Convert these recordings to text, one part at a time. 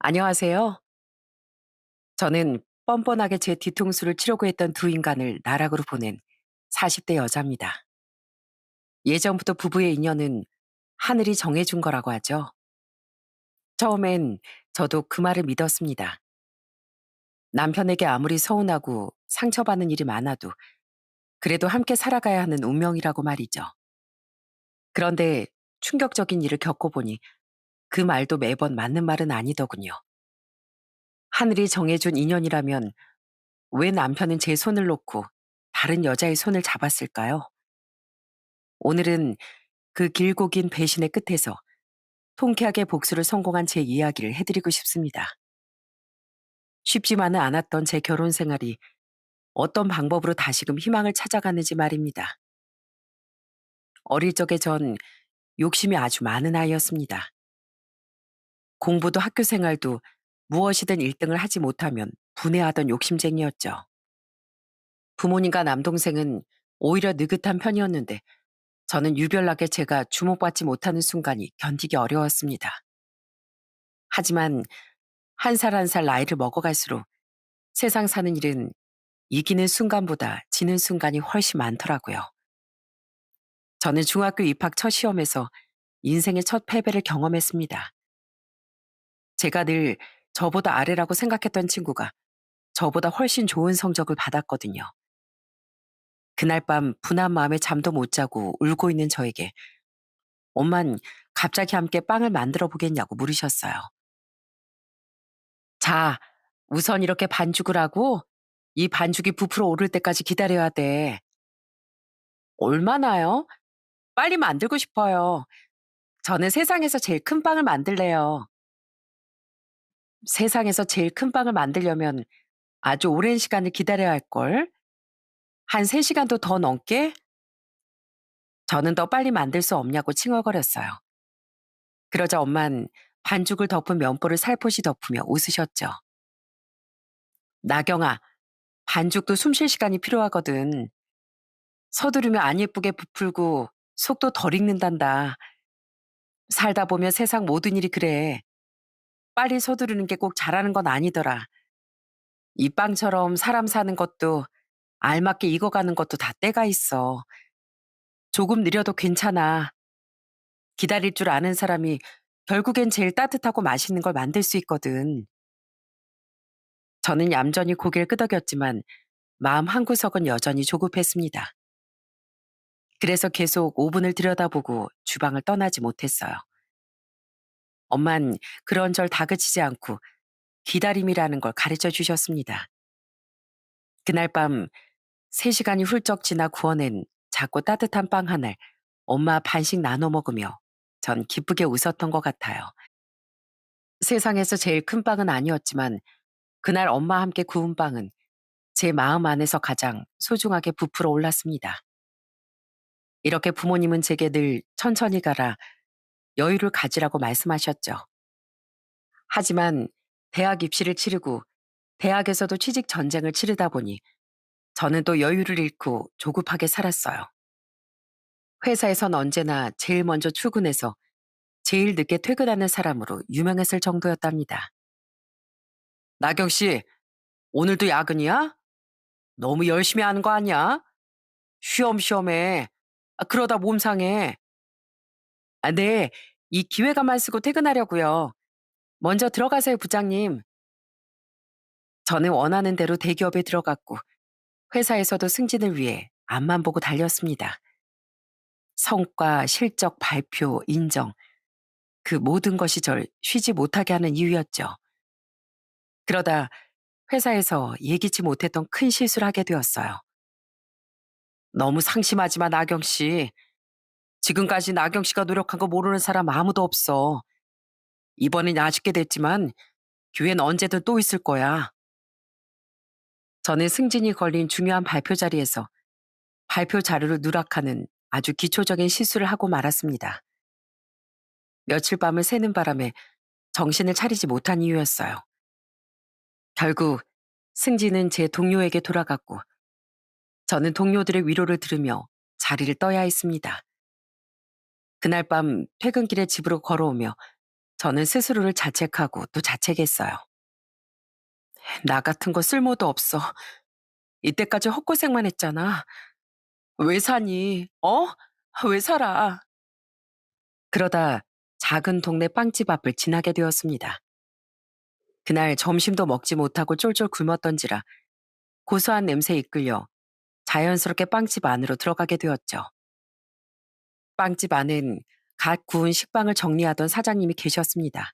안녕하세요. 저는 뻔뻔하게 제 뒤통수를 치려고 했던 두 인간을 나락으로 보낸 40대 여자입니다. 예전부터 부부의 인연은 하늘이 정해준 거라고 하죠. 처음엔 저도 그 말을 믿었습니다. 남편에게 아무리 서운하고 상처받는 일이 많아도 그래도 함께 살아가야 하는 운명이라고 말이죠. 그런데 충격적인 일을 겪어보니 그 말도 매번 맞는 말은 아니더군요. 하늘이 정해준 인연이라면 왜 남편은 제 손을 놓고 다른 여자의 손을 잡았을까요? 오늘은 그 길고 긴 배신의 끝에서 통쾌하게 복수를 성공한 제 이야기를 해드리고 싶습니다. 쉽지만은 않았던 제 결혼 생활이 어떤 방법으로 다시금 희망을 찾아가는지 말입니다. 어릴 적에 전 욕심이 아주 많은 아이였습니다. 공부도 학교 생활도 무엇이든 1등을 하지 못하면 분해하던 욕심쟁이였죠. 부모님과 남동생은 오히려 느긋한 편이었는데 저는 유별나게 제가 주목받지 못하는 순간이 견디기 어려웠습니다. 하지만 한 살 한 살 나이를 먹어갈수록 세상 사는 일은 이기는 순간보다 지는 순간이 훨씬 많더라고요. 저는 중학교 입학 첫 시험에서 인생의 첫 패배를 경험했습니다. 제가 늘 저보다 아래라고 생각했던 친구가 저보다 훨씬 좋은 성적을 받았거든요. 그날 밤 분한 마음에 잠도 못 자고 울고 있는 저에게 엄만 갑자기 함께 빵을 만들어 보겠냐고 물으셨어요. 자, 우선 이렇게 반죽을 하고 이 반죽이 부풀어 오를 때까지 기다려야 돼. 얼마나요? 빨리 만들고 싶어요. 저는 세상에서 제일 큰 빵을 만들래요. 세상에서 제일 큰 빵을 만들려면 아주 오랜 시간을 기다려야 할걸. 한 3시간도 더 넘게? 저는 더 빨리 만들 수 없냐고 칭얼거렸어요. 그러자 엄만 반죽을 덮은 면보를 살포시 덮으며 웃으셨죠. 나경아, 반죽도 숨쉴 시간이 필요하거든. 서두르면 안 예쁘게 부풀고 속도 덜 익는단다. 살다 보면 세상 모든 일이 그래. 빨리 서두르는 게 꼭 잘하는 건 아니더라. 이 빵처럼 사람 사는 것도 알맞게 익어가는 것도 다 때가 있어. 조금 느려도 괜찮아. 기다릴 줄 아는 사람이 결국엔 제일 따뜻하고 맛있는 걸 만들 수 있거든. 저는 얌전히 고개를 끄덕였지만 마음 한구석은 여전히 조급했습니다. 그래서 계속 오븐을 들여다보고 주방을 떠나지 못했어요. 엄만 그런절 다그치지 않고 기다림이라는 걸 가르쳐 주셨습니다. 그날 밤 3시간이 훌쩍 지나 구워낸 작고 따뜻한 빵 하나를 엄마 반씩 나눠 먹으며 전 기쁘게 웃었던 것 같아요. 세상에서 제일 큰 빵은 아니었지만 그날 엄마와 함께 구운 빵은 제 마음 안에서 가장 소중하게 부풀어 올랐습니다. 이렇게 부모님은 제게 늘 천천히 가라, 여유를 가지라고 말씀하셨죠. 하지만 대학 입시를 치르고 대학에서도 취직 전쟁을 치르다 보니 저는 또 여유를 잃고 조급하게 살았어요. 회사에선 언제나 제일 먼저 출근해서 제일 늦게 퇴근하는 사람으로 유명했을 정도였답니다. 나경 씨, 오늘도 야근이야? 너무 열심히 하는 거 아니야? 쉬엄쉬엄해. 그러다 몸 상해. 네. 이 기회가만 쓰고 퇴근하려고요. 먼저 들어가세요, 부장님. 저는 원하는 대로 대기업에 들어갔고 회사에서도 승진을 위해 앞만 보고 달렸습니다. 성과, 실적, 발표, 인정. 그 모든 것이 절 쉬지 못하게 하는 이유였죠. 그러다 회사에서 예기치 못했던 큰 실수를 하게 되었어요. 너무 상심하지 마, 나경 씨. 지금까지 나경 씨가 노력한 거 모르는 사람 아무도 없어. 이번엔 아쉽게 됐지만 기회는 언제든 또 있을 거야. 저는 승진이 걸린 중요한 발표 자리에서 발표 자료를 누락하는 아주 기초적인 실수를 하고 말았습니다. 며칠 밤을 새는 바람에 정신을 차리지 못한 이유였어요. 결국 승진은 제 동료에게 돌아갔고 저는 동료들의 위로를 들으며 자리를 떠야 했습니다. 그날 밤 퇴근길에 집으로 걸어오며 저는 스스로를 자책하고 또 자책했어요. 나 같은 거 쓸모도 없어. 이때까지 헛고생만 했잖아. 왜 사니? 어? 왜 살아? 그러다 작은 동네 빵집 앞을 지나게 되었습니다. 그날 점심도 먹지 못하고 쫄쫄 굶었던지라 고소한 냄새에 이끌려 자연스럽게 빵집 안으로 들어가게 되었죠. 빵집 안엔 갓 구운 식빵을 정리하던 사장님이 계셨습니다.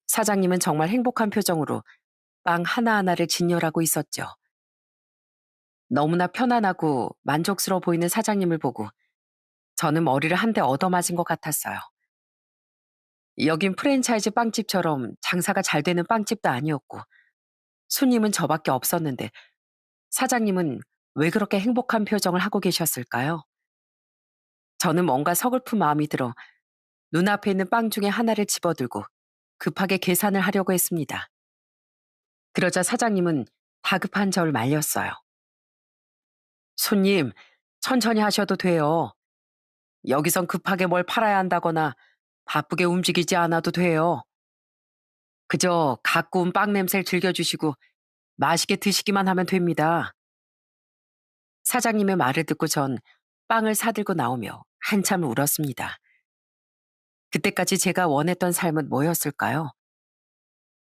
사장님은 정말 행복한 표정으로 빵 하나하나를 진열하고 있었죠. 너무나 편안하고 만족스러워 보이는 사장님을 보고 저는 머리를 한 대 얻어맞은 것 같았어요. 여긴 프랜차이즈 빵집처럼 장사가 잘 되는 빵집도 아니었고 손님은 저밖에 없었는데 사장님은 왜 그렇게 행복한 표정을 하고 계셨을까요? 저는 뭔가 서글픈 마음이 들어 눈앞에 있는 빵 중에 하나를 집어들고 급하게 계산을 하려고 했습니다. 그러자 사장님은 다급한 저를 말렸어요. 손님, 천천히 하셔도 돼요. 여기선 급하게 뭘 팔아야 한다거나 바쁘게 움직이지 않아도 돼요. 그저 가꾸운 빵 냄새를 즐겨주시고 맛있게 드시기만 하면 됩니다. 사장님의 말을 듣고 전 빵을 사들고 나오며 한참 울었습니다. 그때까지 제가 원했던 삶은 뭐였을까요?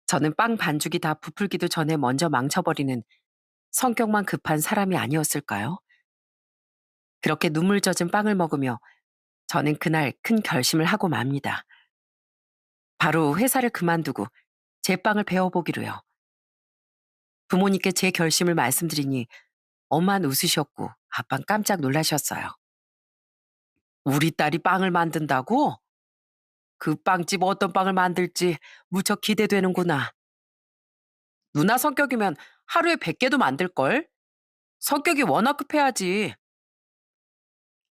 저는 빵 반죽이 다 부풀기도 전에 먼저 망쳐버리는 성격만 급한 사람이 아니었을까요? 그렇게 눈물 젖은 빵을 먹으며 저는 그날 큰 결심을 하고 맙니다. 바로 회사를 그만두고 제 빵을 배워보기로요. 부모님께 제 결심을 말씀드리니 엄마는 웃으셨고 아빠는 깜짝 놀라셨어요. 우리 딸이 빵을 만든다고? 그 빵집 어떤 빵을 만들지 무척 기대되는구나. 누나 성격이면 하루에 100개도 만들걸? 성격이 워낙 급해야지.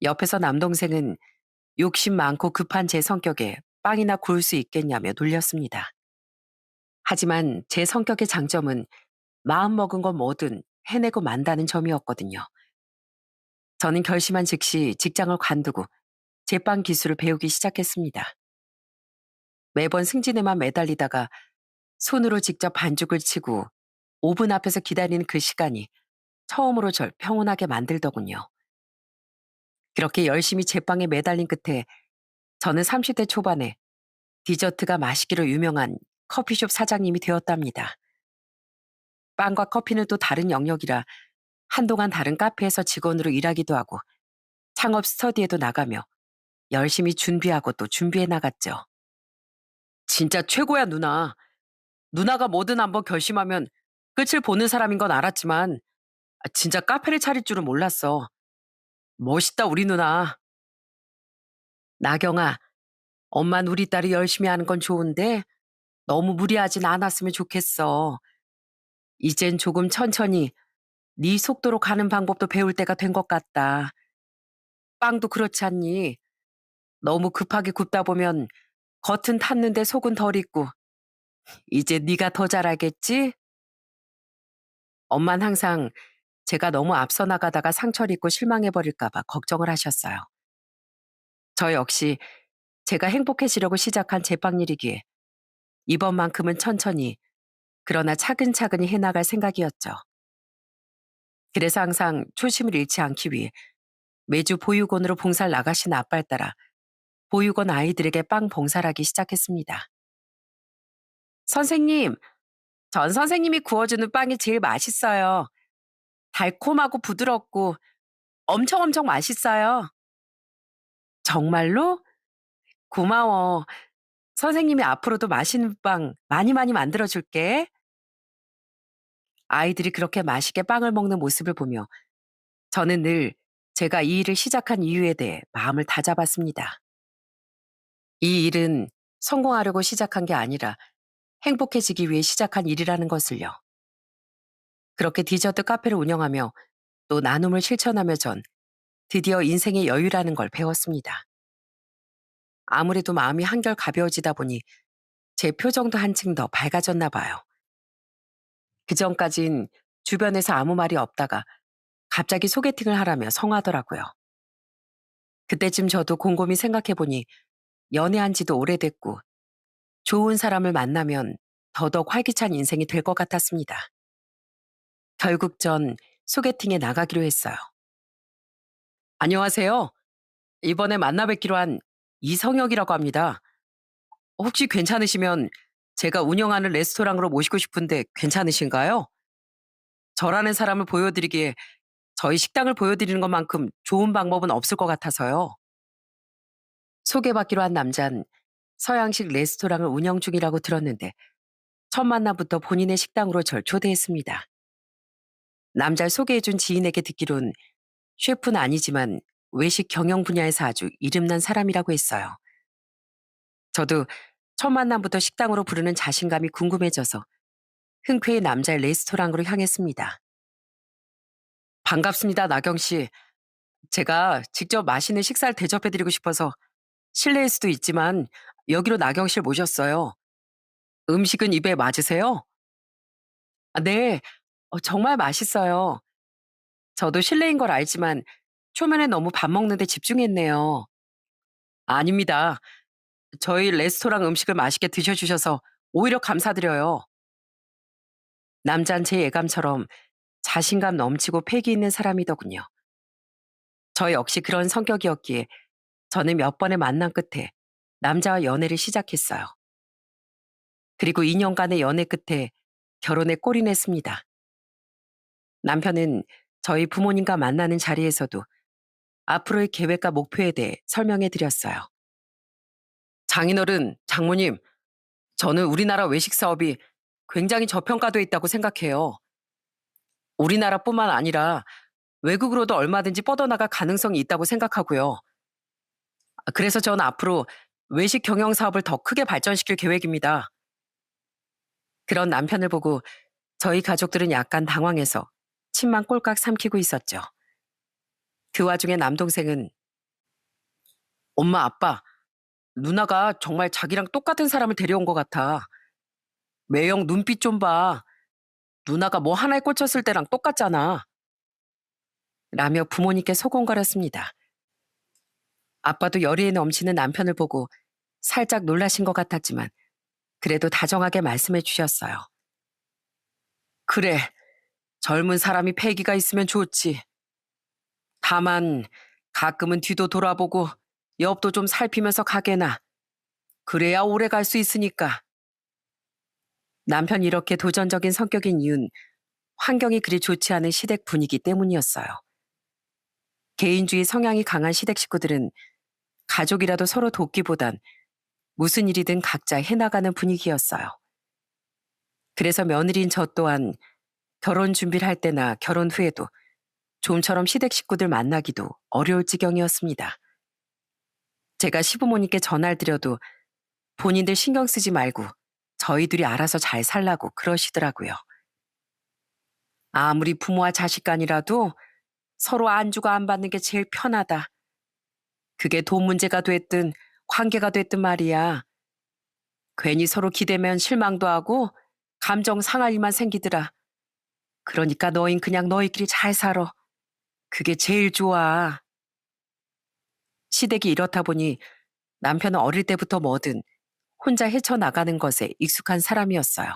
옆에서 남동생은 욕심 많고 급한 제 성격에 빵이나 구울 수 있겠냐며 놀렸습니다. 하지만 제 성격의 장점은 마음먹은 건 뭐든 해내고 만다는 점이었거든요. 저는 결심한 즉시 직장을 관두고 제빵 기술을 배우기 시작했습니다. 매번 승진에만 매달리다가 손으로 직접 반죽을 치고 오븐 앞에서 기다리는 그 시간이 처음으로 절 평온하게 만들더군요. 그렇게 열심히 제빵에 매달린 끝에 저는 30대 초반에 디저트가 맛있기로 유명한 커피숍 사장님이 되었답니다. 빵과 커피는 또 다른 영역이라 한동안 다른 카페에서 직원으로 일하기도 하고 창업 스터디에도 나가며 열심히 준비하고 또 준비해 나갔죠. 진짜 최고야, 누나. 누나가 뭐든 한번 결심하면 끝을 보는 사람인 건 알았지만 진짜 카페를 차릴 줄은 몰랐어. 멋있다, 우리 누나. 나경아, 엄만 우리 딸이 열심히 하는 건 좋은데 너무 무리하진 않았으면 좋겠어. 이젠 조금 천천히 네 속도로 가는 방법도 배울 때가 된 것 같다. 빵도 그렇지 않니? 너무 급하게 굽다 보면 겉은 탔는데 속은 덜 익고 이제 네가 더 잘하겠지? 엄만 항상 제가 너무 앞서 나가다가 상처를 입고 실망해버릴까 봐 걱정을 하셨어요. 저 역시 제가 행복해지려고 시작한 제빵일이기에 이번만큼은 천천히 그러나 차근차근히 해나갈 생각이었죠. 그래서 항상 초심을 잃지 않기 위해 매주 보육원으로 봉사를 나가신 아빠를 따라 보육원 아이들에게 빵 봉사를 하기 시작했습니다. 선생님, 전 선생님이 구워주는 빵이 제일 맛있어요. 달콤하고 부드럽고 엄청 엄청 맛있어요. 정말로? 고마워. 선생님이 앞으로도 맛있는 빵 많이 많이 만들어 줄게. 아이들이 그렇게 맛있게 빵을 먹는 모습을 보며 저는 늘 제가 이 일을 시작한 이유에 대해 마음을 다잡았습니다. 이 일은 성공하려고 시작한 게 아니라 행복해지기 위해 시작한 일이라는 것을요. 그렇게 디저트 카페를 운영하며 또 나눔을 실천하며 전 드디어 인생의 여유라는 걸 배웠습니다. 아무래도 마음이 한결 가벼워지다 보니 제 표정도 한층 더 밝아졌나 봐요. 그전까진 주변에서 아무 말이 없다가 갑자기 소개팅을 하라며 성하더라고요. 그때쯤 저도 곰곰이 생각해보니 연애한 지도 오래됐고 좋은 사람을 만나면 더더욱 활기찬 인생이 될 것 같았습니다. 결국 전 소개팅에 나가기로 했어요. 안녕하세요. 이번에 만나 뵙기로 한 이성혁이라고 합니다. 혹시 괜찮으시면 제가 운영하는 레스토랑으로 모시고 싶은데 괜찮으신가요? 저라는 사람을 보여드리기에 저희 식당을 보여드리는 것만큼 좋은 방법은 없을 것 같아서요. 소개받기로 한 남잔 서양식 레스토랑을 운영 중이라고 들었는데 첫 만남부터 본인의 식당으로 절 초대했습니다. 남자를 소개해준 지인에게 듣기론 셰프는 아니지만 외식 경영 분야에서 아주 이름난 사람이라고 했어요. 저도 첫 만남부터 식당으로 부르는 자신감이 궁금해져서 흔쾌히 남자의 레스토랑으로 향했습니다. 반갑습니다, 나경 씨. 제가 직접 맛있는 식사를 대접해드리고 싶어서 실례일 수도 있지만 여기로 나경 씨를 모셨어요. 음식은 입에 맞으세요? 아, 네, 정말 맛있어요. 저도 실례인 걸 알지만 초면에 너무 밥 먹는데 집중했네요. 아닙니다. 저희 레스토랑 음식을 맛있게 드셔주셔서 오히려 감사드려요. 남잔 제 예감처럼 자신감 넘치고 패기 있는 사람이더군요. 저 역시 그런 성격이었기에 저는 몇 번의 만남 끝에 남자와 연애를 시작했어요. 그리고 2년간의 연애 끝에 결혼에 골인했습니다. 남편은 저희 부모님과 만나는 자리에서도 앞으로의 계획과 목표에 대해 설명해 드렸어요. 장인어른, 장모님, 저는 우리나라 외식 사업이 굉장히 저평가돼 있다고 생각해요. 우리나라뿐만 아니라 외국으로도 얼마든지 뻗어나갈 가능성이 있다고 생각하고요. 그래서 저는 앞으로 외식 경영 사업을 더 크게 발전시킬 계획입니다. 그런 남편을 보고 저희 가족들은 약간 당황해서 침만 꼴깍 삼키고 있었죠. 그 와중에 남동생은 엄마, 아빠, 누나가 정말 자기랑 똑같은 사람을 데려온 것 같아. 매형 눈빛 좀 봐. 누나가 뭐 하나에 꽂혔을 때랑 똑같잖아. 라며 부모님께 소곤거렸습니다. 아빠도 열의에 넘치는 남편을 보고 살짝 놀라신 것 같았지만 그래도 다정하게 말씀해 주셨어요. 그래, 젊은 사람이 패기가 있으면 좋지. 다만 가끔은 뒤도 돌아보고 옆도 좀 살피면서 가게나. 그래야 오래 갈 수 있으니까. 남편이 이렇게 도전적인 성격인 이유는 환경이 그리 좋지 않은 시댁 분위기 때문이었어요. 개인주의 성향이 강한 시댁 식구들은 가족이라도 서로 돕기보단 무슨 일이든 각자 해나가는 분위기였어요. 그래서 며느리인 저 또한 결혼 준비를 할 때나 결혼 후에도 좀처럼 시댁 식구들 만나기도 어려울 지경이었습니다. 제가 시부모님께 전화를 드려도 본인들 신경 쓰지 말고 저희 둘이 알아서 잘 살라고 그러시더라고요. 아무리 부모와 자식 간이라도 서로 안주가 안 받는 게 제일 편하다. 그게 돈 문제가 됐든 관계가 됐든 말이야. 괜히 서로 기대면 실망도 하고 감정 상할 일만 생기더라. 그러니까 너흰 그냥 너희끼리 잘 살아. 그게 제일 좋아. 시댁이 이렇다 보니 남편은 어릴 때부터 뭐든 혼자 헤쳐나가는 것에 익숙한 사람이었어요.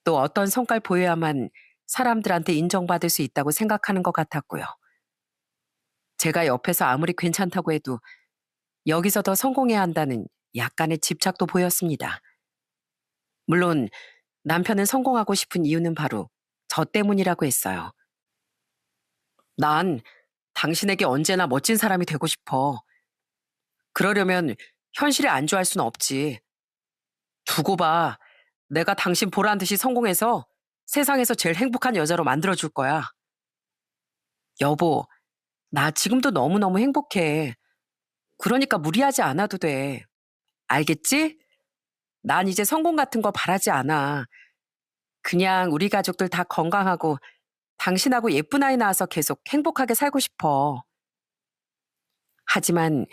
또 어떤 성과를 보여야만 사람들한테 인정받을 수 있다고 생각하는 것 같았고요. 제가 옆에서 아무리 괜찮다고 해도 여기서 더 성공해야 한다는 약간의 집착도 보였습니다. 물론 남편은 성공하고 싶은 이유는 바로 저 때문이라고 했어요. 난 당신에게 언제나 멋진 사람이 되고 싶어. 그러려면 현실에 안주할 순 없지. 두고 봐. 내가 당신 보란 듯이 성공해서 세상에서 제일 행복한 여자로 만들어줄 거야. 여보, 나 지금도 너무너무 행복해. 그러니까 무리하지 않아도 돼. 알겠지? 난 이제 성공 같은 거 바라지 않아. 그냥 우리 가족들 다 건강하고 당신하고 예쁜 아이 낳아서 계속 행복하게 살고 싶어. 하지만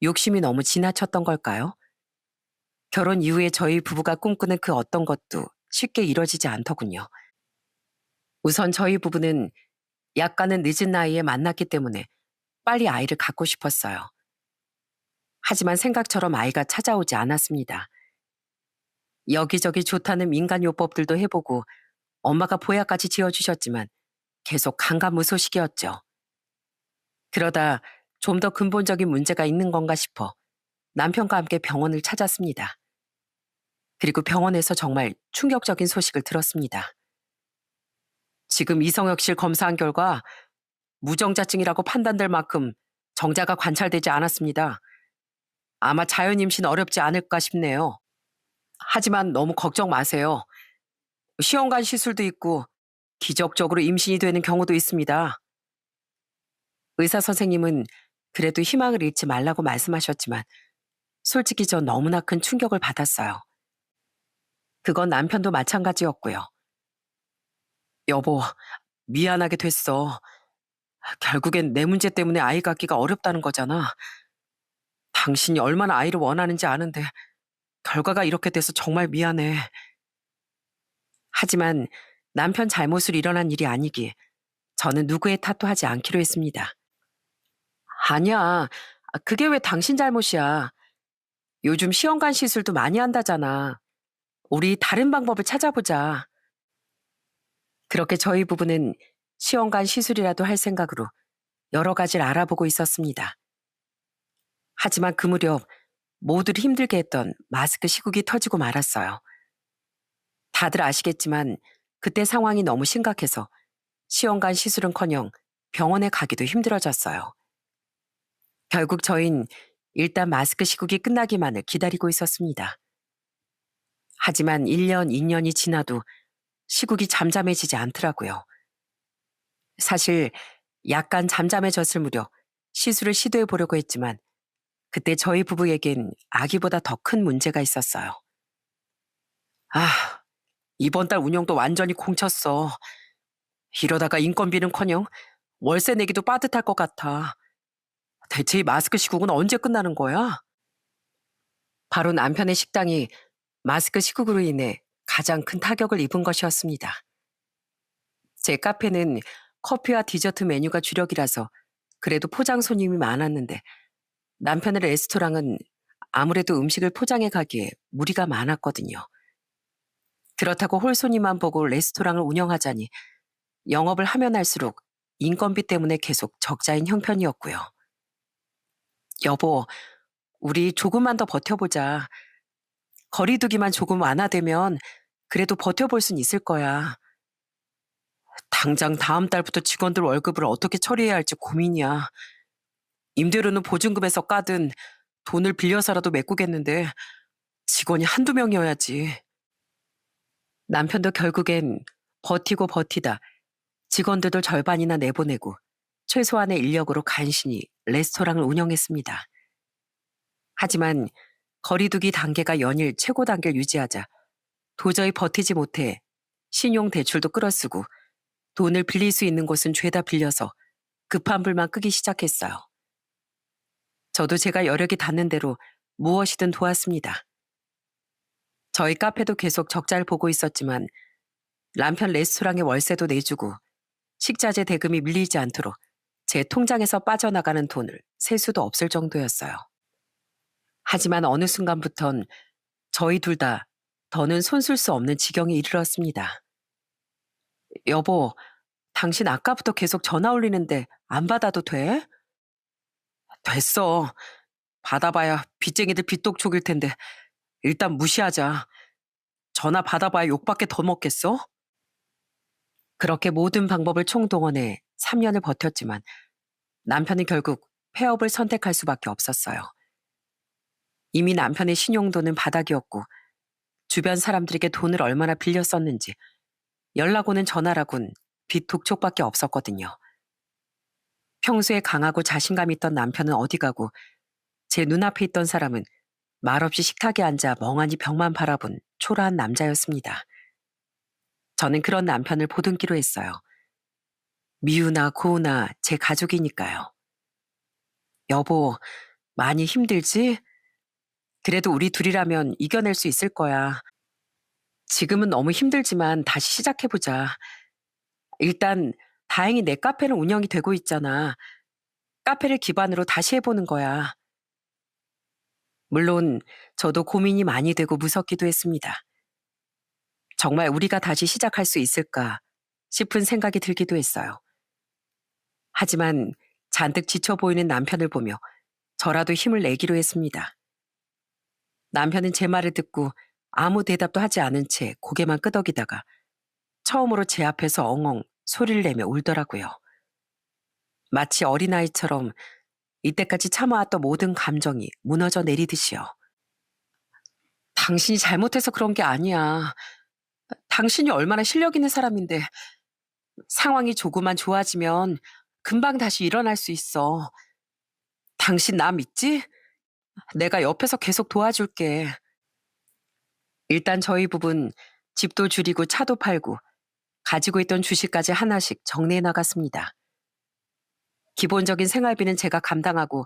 욕심이 너무 지나쳤던 걸까요? 결혼 이후에 저희 부부가 꿈꾸는 그 어떤 것도 쉽게 이뤄지지 않더군요. 우선 저희 부부는 약간은 늦은 나이에 만났기 때문에 빨리 아이를 갖고 싶었어요. 하지만 생각처럼 아이가 찾아오지 않았습니다. 여기저기 좋다는 민간요법들도 해보고 엄마가 보약까지 지어주셨지만 계속 강간무소식이었죠. 그러다 좀 더 근본적인 문제가 있는 건가 싶어 남편과 함께 병원을 찾았습니다. 그리고 병원에서 정말 충격적인 소식을 들었습니다. 지금 이성역실 검사한 결과 무정자증이라고 판단될 만큼 정자가 관찰되지 않았습니다. 아마 자연 임신 어렵지 않을까 싶네요. 하지만 너무 걱정 마세요. 시험관 시술도 있고 기적적으로 임신이 되는 경우도 있습니다. 의사 선생님은 그래도 희망을 잃지 말라고 말씀하셨지만 솔직히 전 너무나 큰 충격을 받았어요. 그건 남편도 마찬가지였고요. 여보, 미안하게 됐어. 결국엔 내 문제 때문에 아이 갖기가 어렵다는 거잖아. 당신이 얼마나 아이를 원하는지 아는데 결과가 이렇게 돼서 정말 미안해. 하지만 남편 잘못으로 일어난 일이 아니기에 저는 누구의 탓도 하지 않기로 했습니다. 아니야. 그게 왜 당신 잘못이야. 요즘 시험관 시술도 많이 한다잖아. 우리 다른 방법을 찾아보자. 그렇게 저희 부부는 시험관 시술이라도 할 생각으로 여러 가지를 알아보고 있었습니다. 하지만 그 무렵 모두를 힘들게 했던 마스크 시국이 터지고 말았어요. 다들 아시겠지만 그때 상황이 너무 심각해서 시험관 시술은커녕 병원에 가기도 힘들어졌어요. 결국 저흰 일단 마스크 시국이 끝나기만을 기다리고 있었습니다. 하지만 1년, 2년이 지나도 시국이 잠잠해지지 않더라고요. 사실 약간 잠잠해졌을 무렵 시술을 시도해 보려고 했지만 그때 저희 부부에겐 아기보다 더 큰 문제가 있었어요. 아, 이번 달 운영도 완전히 공쳤어. 이러다가 인건비는커녕 월세 내기도 빠듯할 것 같아. 대체 이 마스크 시국은 언제 끝나는 거야? 바로 남편의 식당이 마스크 시국으로 인해 가장 큰 타격을 입은 것이었습니다. 제 카페는 커피와 디저트 메뉴가 주력이라서 그래도 포장 손님이 많았는데 남편의 레스토랑은 아무래도 음식을 포장해 가기에 무리가 많았거든요. 그렇다고 홀 손님만 보고 레스토랑을 운영하자니 영업을 하면 할수록 인건비 때문에 계속 적자인 형편이었고요. 여보, 우리 조금만 더 버텨보자. 거리두기만 조금 완화되면 그래도 버텨볼 순 있을 거야. 당장 다음 달부터 직원들 월급을 어떻게 처리해야 할지 고민이야. 임대료는 보증금에서 까든 돈을 빌려서라도 메꾸겠는데 직원이 한두 명이어야지. 남편도 결국엔 버티고 버티다 직원들도 절반이나 내보내고 최소한의 인력으로 간신히 레스토랑을 운영했습니다. 하지만 거리두기 단계가 연일 최고 단계를 유지하자 도저히 버티지 못해 신용 대출도 끌어쓰고 돈을 빌릴 수 있는 곳은 죄다 빌려서 급한 불만 끄기 시작했어요. 저도 제가 여력이 닿는 대로 무엇이든 도왔습니다. 저희 카페도 계속 적자를 보고 있었지만 남편 레스토랑의 월세도 내주고 식자재 대금이 밀리지 않도록 제 통장에서 빠져나가는 돈을 셀 수도 없을 정도였어요. 하지만 어느 순간부턴 저희 둘 다 더는 손쓸 수 없는 지경에 이르렀습니다. 여보, 당신 아까부터 계속 전화 올리는데 안 받아도 돼? 됐어. 받아봐야 빚쟁이들 빚독촉일 텐데 일단 무시하자. 전화 받아봐야 욕밖에 더 먹겠어? 그렇게 모든 방법을 총동원해 3년을 버텼지만 남편은 결국 폐업을 선택할 수밖에 없었어요. 이미 남편의 신용도는 바닥이었고 주변 사람들에게 돈을 얼마나 빌렸었는지 연락 오는 전화라곤 빚 독촉밖에 없었거든요. 평소에 강하고 자신감 있던 남편은 어디 가고 제 눈앞에 있던 사람은 말없이 식탁에 앉아 멍하니 벽만 바라본 초라한 남자였습니다. 저는 그런 남편을 보듬기로 했어요. 미우나 고우나 제 가족이니까요. 여보, 많이 힘들지? 그래도 우리 둘이라면 이겨낼 수 있을 거야. 지금은 너무 힘들지만 다시 시작해보자. 일단 다행히 내 카페는 운영이 되고 있잖아. 카페를 기반으로 다시 해보는 거야. 물론 저도 고민이 많이 되고 무섭기도 했습니다. 정말 우리가 다시 시작할 수 있을까 싶은 생각이 들기도 했어요. 하지만 잔뜩 지쳐 보이는 남편을 보며 저라도 힘을 내기로 했습니다. 남편은 제 말을 듣고 아무 대답도 하지 않은 채 고개만 끄덕이다가 처음으로 제 앞에서 엉엉 소리를 내며 울더라고요. 마치 어린아이처럼 이때까지 참아왔던 모든 감정이 무너져 내리듯이요. 당신이 잘못해서 그런 게 아니야. 당신이 얼마나 실력 있는 사람인데 상황이 조금만 좋아지면 금방 다시 일어날 수 있어. 당신 나 믿지? 내가 옆에서 계속 도와줄게. 일단 저희 부부는 집도 줄이고 차도 팔고 가지고 있던 주식까지 하나씩 정리해 나갔습니다. 기본적인 생활비는 제가 감당하고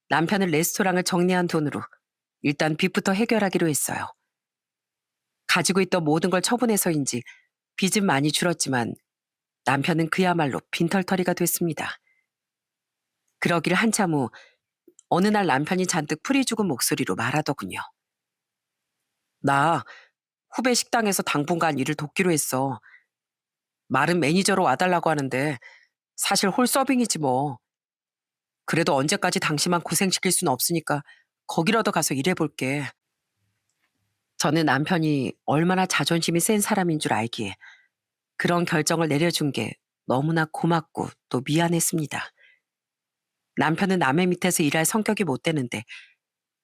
남편은 레스토랑을 정리한 돈으로 일단 빚부터 해결하기로 했어요. 가지고 있던 모든 걸 처분해서인지 빚은 많이 줄었지만 남편은 그야말로 빈털터리가 됐습니다. 그러길 한참 후 어느 날 남편이 잔뜩 풀이 죽은 목소리로 말하더군요. 나 후배 식당에서 당분간 일을 돕기로 했어. 말은 매니저로 와달라고 하는데 사실 홀서빙이지 뭐. 그래도 언제까지 당신만 고생시킬 수는 없으니까 거기라도 가서 일해볼게. 저는 남편이 얼마나 자존심이 센 사람인 줄 알기에 그런 결정을 내려준 게 너무나 고맙고 또 미안했습니다. 남편은 남의 밑에서 일할 성격이 못 되는데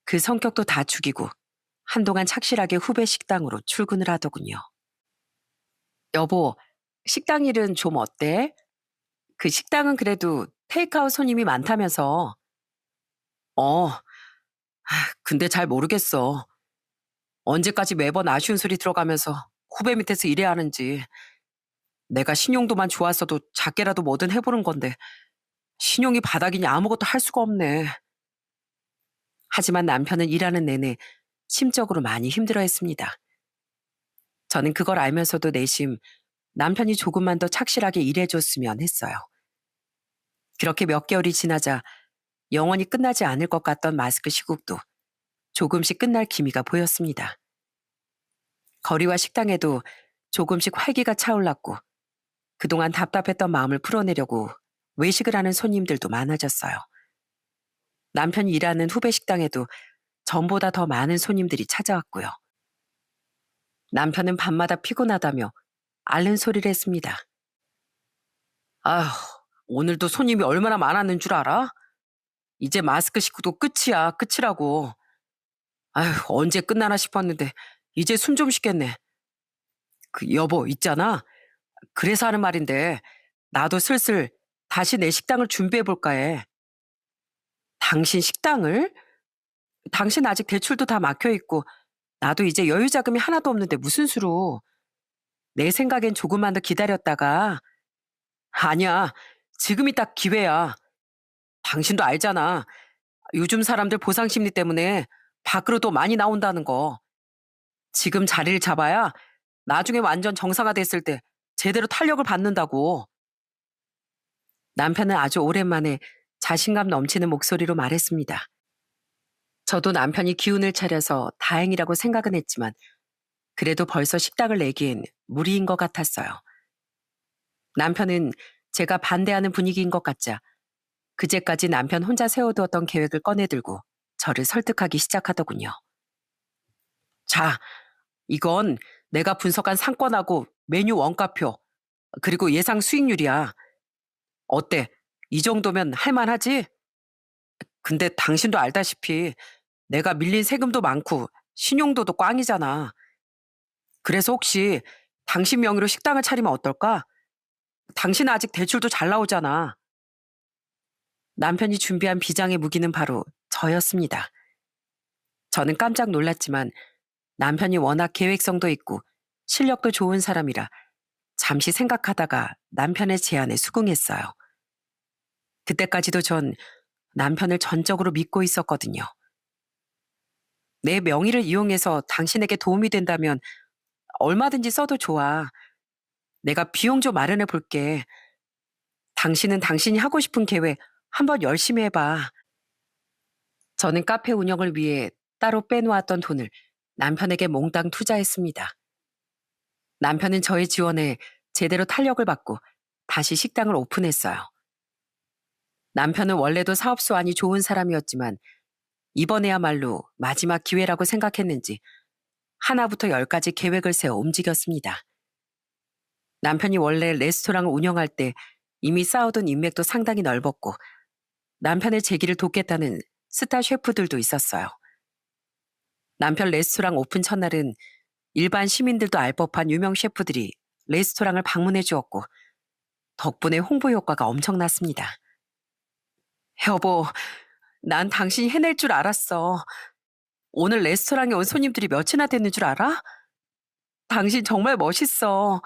그 성격도 다 죽이고 한동안 착실하게 후배 식당으로 출근을 하더군요. 여보, 식당 일은 좀 어때? 그 식당은 그래도 테이크아웃 손님이 많다면서. 어, 근데 잘 모르겠어. 언제까지 매번 아쉬운 소리 들어가면서 후배 밑에서 일해야 하는지. 내가 신용도만 좋았어도 작게라도 뭐든 해보는 건데 신용이 바닥이니 아무것도 할 수가 없네. 하지만 남편은 일하는 내내 심적으로 많이 힘들어했습니다. 저는 그걸 알면서도 내심 남편이 조금만 더 착실하게 일해줬으면 했어요. 그렇게 몇 개월이 지나자 영원히 끝나지 않을 것 같던 마스크 시국도 조금씩 끝날 기미가 보였습니다. 거리와 식당에도 조금씩 활기가 차올랐고 그동안 답답했던 마음을 풀어내려고 외식을 하는 손님들도 많아졌어요. 남편이 일하는 후배 식당에도 전보다 더 많은 손님들이 찾아왔고요. 남편은 밤마다 피곤하다며 앓는 소리를 했습니다. 아휴, 오늘도 손님이 얼마나 많았는 줄 알아? 이제 마스크 식구도 끝이야, 끝이라고. 아휴, 언제 끝나나 싶었는데 이제 숨 좀 쉬겠네. 그 여보, 있잖아. 그래서 하는 말인데 나도 슬슬 다시 내 식당을 준비해볼까 해. 당신 식당을? 당신 아직 대출도 다 막혀있고 나도 이제 여유 자금이 하나도 없는데 무슨 수로. 내 생각엔 조금만 더 기다렸다가. 아니야, 지금이 딱 기회야. 당신도 알잖아. 요즘 사람들 보상 심리 때문에 밖으로도 많이 나온다는 거. 지금 자리를 잡아야 나중에 완전 정상화됐을 때 제대로 탄력을 받는다고. 남편은 아주 오랜만에 자신감 넘치는 목소리로 말했습니다. 저도 남편이 기운을 차려서 다행이라고 생각은 했지만 그래도 벌써 식당을 내기엔 무리인 것 같았어요. 남편은 제가 반대하는 분위기인 것 같자 그제까지 남편 혼자 세워두었던 계획을 꺼내들고 저를 설득하기 시작하더군요. 자, 이건 내가 분석한 상권하고 메뉴 원가표, 그리고 예상 수익률이야. 어때? 이 정도면 할만하지? 근데 당신도 알다시피 내가 밀린 세금도 많고 신용도도 꽝이잖아. 그래서 혹시 당신 명의로 식당을 차리면 어떨까? 당신은 아직 대출도 잘 나오잖아. 남편이 준비한 비장의 무기는 바로 저였습니다. 저는 깜짝 놀랐지만 남편이 워낙 계획성도 있고 실력도 좋은 사람이라 잠시 생각하다가 남편의 제안에 수긍했어요. 그때까지도 전 남편을 전적으로 믿고 있었거든요. 내 명의를 이용해서 당신에게 도움이 된다면 얼마든지 써도 좋아. 내가 비용 좀 마련해 볼게. 당신은 당신이 하고 싶은 계획 한번 열심히 해봐. 저는 카페 운영을 위해 따로 빼놓았던 돈을 남편에게 몽땅 투자했습니다. 남편은 저의 지원에 제대로 탄력을 받고 다시 식당을 오픈했어요. 남편은 원래도 사업 수완이 좋은 사람이었지만 이번에야말로 마지막 기회라고 생각했는지 하나부터 열까지 계획을 세워 움직였습니다. 남편이 원래 레스토랑을 운영할 때 이미 쌓아둔 인맥도 상당히 넓었고 남편의 재기를 돕겠다는 스타 셰프들도 있었어요. 남편 레스토랑 오픈 첫날은 일반 시민들도 알 법한 유명 셰프들이 레스토랑을 방문해 주었고 덕분에 홍보 효과가 엄청났습니다. 여보, 난 당신이 해낼 줄 알았어. 오늘 레스토랑에 온 손님들이 몇이나 됐는 줄 알아? 당신 정말 멋있어.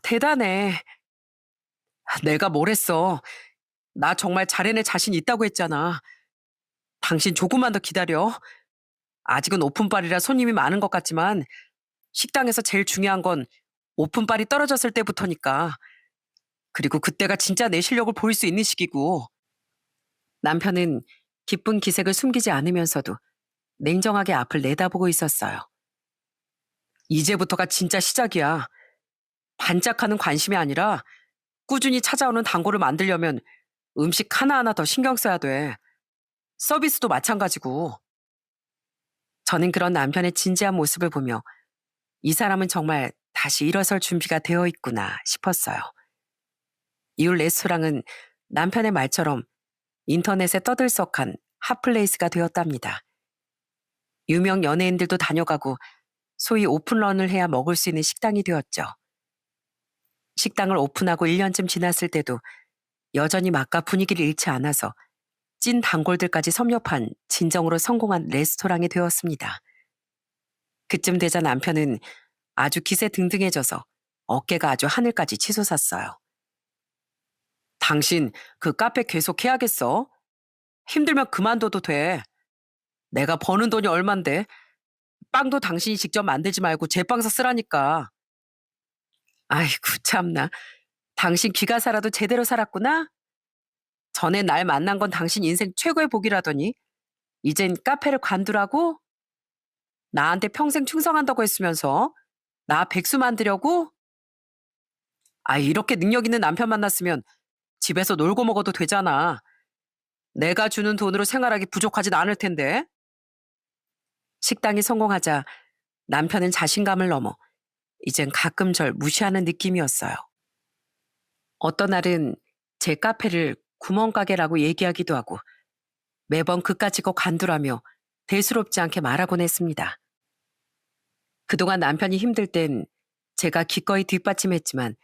대단해. 내가 뭘 했어. 나 정말 잘해낼 자신 있다고 했잖아. 당신 조금만 더 기다려. 아직은 오픈빨이라 손님이 많은 것 같지만 식당에서 제일 중요한 건 오픈빨이 떨어졌을 때부터니까. 그리고 그때가 진짜 내 실력을 보일 수 있는 시기고. 남편은 기쁜 기색을 숨기지 않으면서도 냉정하게 앞을 내다보고 있었어요. 이제부터가 진짜 시작이야. 반짝하는 관심이 아니라 꾸준히 찾아오는 단골을 만들려면 음식 하나하나 더 신경 써야 돼. 서비스도 마찬가지고. 저는 그런 남편의 진지한 모습을 보며 이 사람은 정말 다시 일어설 준비가 되어 있구나 싶었어요. 이웃 레스토랑은 남편의 말처럼 인터넷에 떠들썩한 핫플레이스가 되었답니다. 유명 연예인들도 다녀가고 소위 오픈런을 해야 먹을 수 있는 식당이 되었죠. 식당을 오픈하고 1년쯤 지났을 때도 여전히 맛과 분위기를 잃지 않아서 찐 단골들까지 섭렵한 진정으로 성공한 레스토랑이 되었습니다. 그쯤 되자 남편은 아주 기세등등해져서 어깨가 아주 하늘까지 치솟았어요. 당신 그 카페 계속 해야겠어? 힘들면 그만둬도 돼. 내가 버는 돈이 얼만데 빵도 당신이 직접 만들지 말고 제빵사 쓰라니까. 아이고 참나. 당신 귀가 살아도 제대로 살았구나? 전에 날 만난 건 당신 인생 최고의 복이라더니 이젠 카페를 관두라고? 나한테 평생 충성한다고 했으면서 나 백수 만들려고? 아, 이렇게 능력 있는 남편 만났으면 집에서 놀고 먹어도 되잖아. 내가 주는 돈으로 생활하기 부족하진 않을 텐데. 식당이 성공하자 남편은 자신감을 넘어 이젠 가끔 절 무시하는 느낌이었어요. 어떤 날은 제 카페를 구멍가게라고 얘기하기도 하고 매번 그깟 짓고 관두라며 대수롭지 않게 말하곤 했습니다. 그동안 남편이 힘들 땐 제가 기꺼이 뒷받침했지만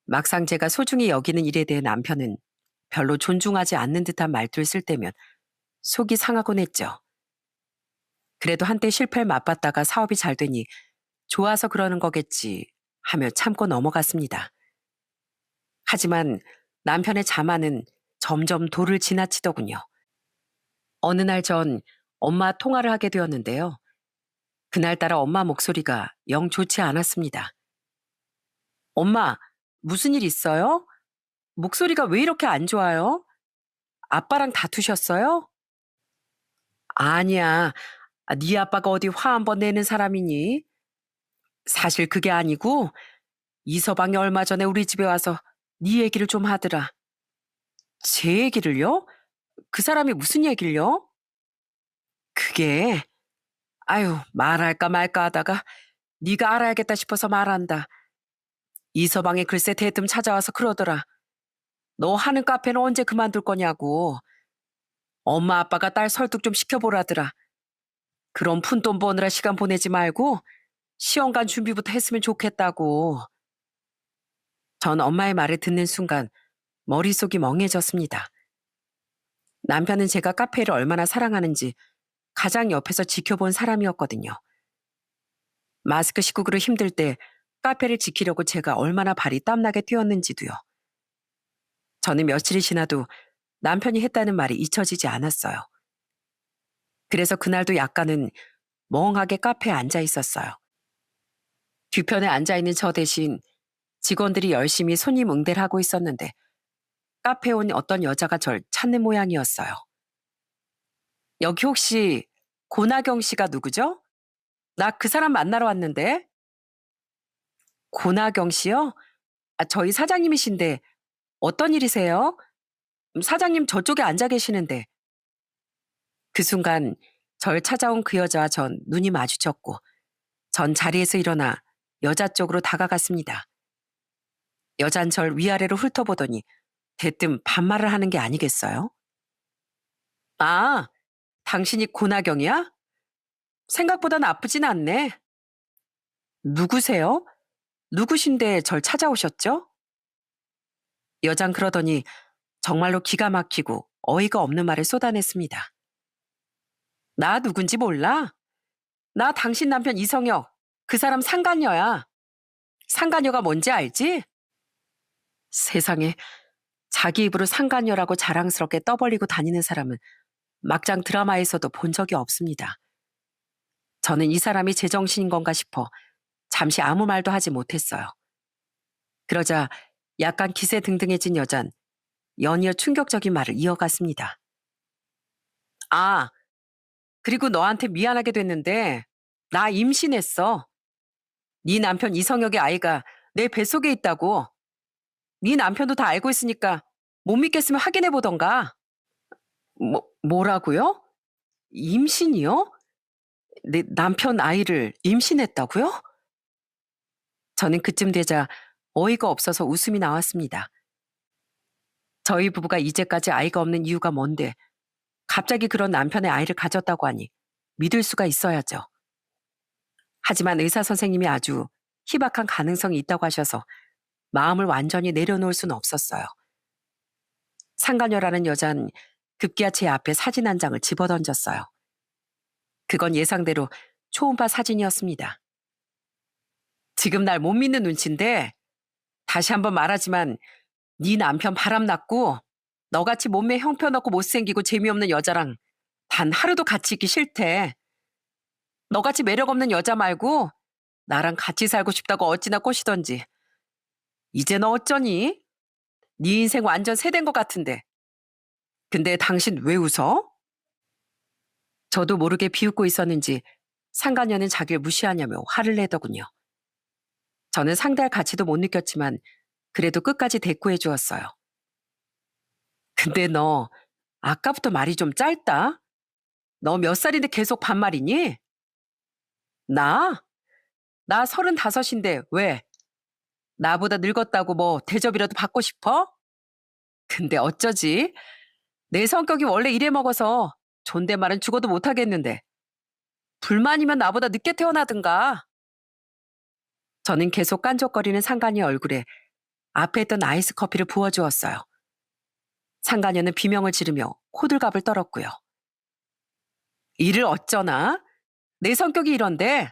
막상 제가 소중히 여기는 일에 대해 남편은 별로 존중하지 않는 듯한 말투를 쓸 때면 속이 상하곤 했죠. 그래도 한때 실패를 맛봤다가 사업이 잘 되니 좋아서 그러는 거겠지 하며 참고 넘어갔습니다. 하지만 남편의 자만은 점점 도를 지나치더군요. 어느 날 전 엄마 통화를 하게 되었는데요. 그날따라 엄마 목소리가 영 좋지 않았습니다. 엄마, 무슨 일 있어요? 목소리가 왜 이렇게 안 좋아요? 아빠랑 다투셨어요? 아니야. 네 아빠가 어디 화 한번 내는 사람이니? 사실 그게 아니고 이서방이 얼마 전에 우리 집에 와서 네 얘기를 좀 하더라. 제 얘기를요? 그 사람이 무슨 얘기를요? 그게 아유 말할까 말까 하다가 네가 알아야겠다 싶어서 말한다. 이서방이 글쎄 대뜸 찾아와서 그러더라. 너 하는 카페는 언제 그만둘 거냐고. 엄마 아빠가 딸 설득 좀 시켜보라더라. 그럼 푼돈 버느라 시간 보내지 말고 시험관 준비부터 했으면 좋겠다고. 전 엄마의 말을 듣는 순간 머릿속이 멍해졌습니다. 남편은 제가 카페를 얼마나 사랑하는지 가장 옆에서 지켜본 사람이었거든요. 마스크 시국으로 힘들 때 카페를 지키려고 제가 얼마나 발이 땀나게 뛰었는지도요. 저는 며칠이 지나도 남편이 했다는 말이 잊혀지지 않았어요. 그래서 그날도 약간은 멍하게 카페에 앉아 있었어요. 뒤편에 앉아 있는 저 대신 직원들이 열심히 손님 응대를 하고 있었는데 카페에 온 어떤 여자가 절 찾는 모양이었어요. 여기 혹시 고나경 씨가 누구죠? 나 그 사람 만나러 왔는데. 고나경 씨요? 저희 사장님이신데 어떤 일이세요? 사장님 저쪽에 앉아 계시는데. 그 순간 절 찾아온 그 여자와 전 눈이 마주쳤고 전 자리에서 일어나 여자 쪽으로 다가갔습니다. 여잔 절 위아래로 훑어보더니 대뜸 반말을 하는 게 아니겠어요? 아, 당신이 고나경이야? 생각보다 나쁘진 않네. 누구세요? 누구신데 절 찾아오셨죠? 여잔 그러더니 정말로 기가 막히고 어이가 없는 말을 쏟아냈습니다. 나 누군지 몰라? 나 당신 남편 이성혁, 그 사람 상간녀야. 상간녀가 뭔지 알지? 세상에, 자기 입으로 상간녀라고 자랑스럽게 떠벌리고 다니는 사람은 막장 드라마에서도 본 적이 없습니다. 저는 이 사람이 제정신인 건가 싶어 잠시 아무 말도 하지 못했어요. 그러자 약간 기세등등해진 여잔 연이어 충격적인 말을 이어갔습니다. 아, 그리고 너한테 미안하게 됐는데 나 임신했어. 네 남편 이성혁의 아이가 내 뱃속에 있다고. 네 남편도 다 알고 있으니까 못 믿겠으면 확인해 보던가. 뭐라고요? 임신이요? 내 남편 아이를 임신했다고요? 저는 그쯤 되자 어이가 없어서 웃음이 나왔습니다. 저희 부부가 이제까지 아이가 없는 이유가 뭔데 갑자기 그런 남편의 아이를 가졌다고 하니 믿을 수가 있어야죠. 하지만 의사 선생님이 아주 희박한 가능성이 있다고 하셔서 마음을 완전히 내려놓을 수는 없었어요. 상간녀라는 여잔 급기야 제 앞에 사진 한 장을 집어던졌어요. 그건 예상대로 초음파 사진이었습니다. 지금 날 못 믿는 눈치인데 다시 한번 말하지만 네 남편 바람났고 너같이 몸매 형편없고 못생기고 재미없는 여자랑 단 하루도 같이 있기 싫대. 너같이 매력없는 여자 말고 나랑 같이 살고 싶다고 어찌나 꼬시던지. 이제 너 어쩌니? 네 인생 완전 새된 것 같은데. 근데 당신 왜 웃어? 저도 모르게 비웃고 있었는지 상간녀는 자기를 무시하냐며 화를 내더군요. 저는 상대할 가치도 못 느꼈지만 그래도 끝까지 대꾸해 주었어요. 근데 너 아까부터 말이 좀 짧다? 너 몇 살인데 계속 반말이니? 나? 나 35인데 왜? 나보다 늙었다고 뭐 대접이라도 받고 싶어? 근데 어쩌지? 내 성격이 원래 이래 먹어서 존댓말은 죽어도 못하겠는데. 불만이면 나보다 늦게 태어나든가. 저는 계속 깐족거리는 상간녀 얼굴에 앞에 있던 아이스 커피를 부어주었어요. 상간녀는 비명을 지르며 호들갑을 떨었고요. 일을 어쩌나? 내 성격이 이런데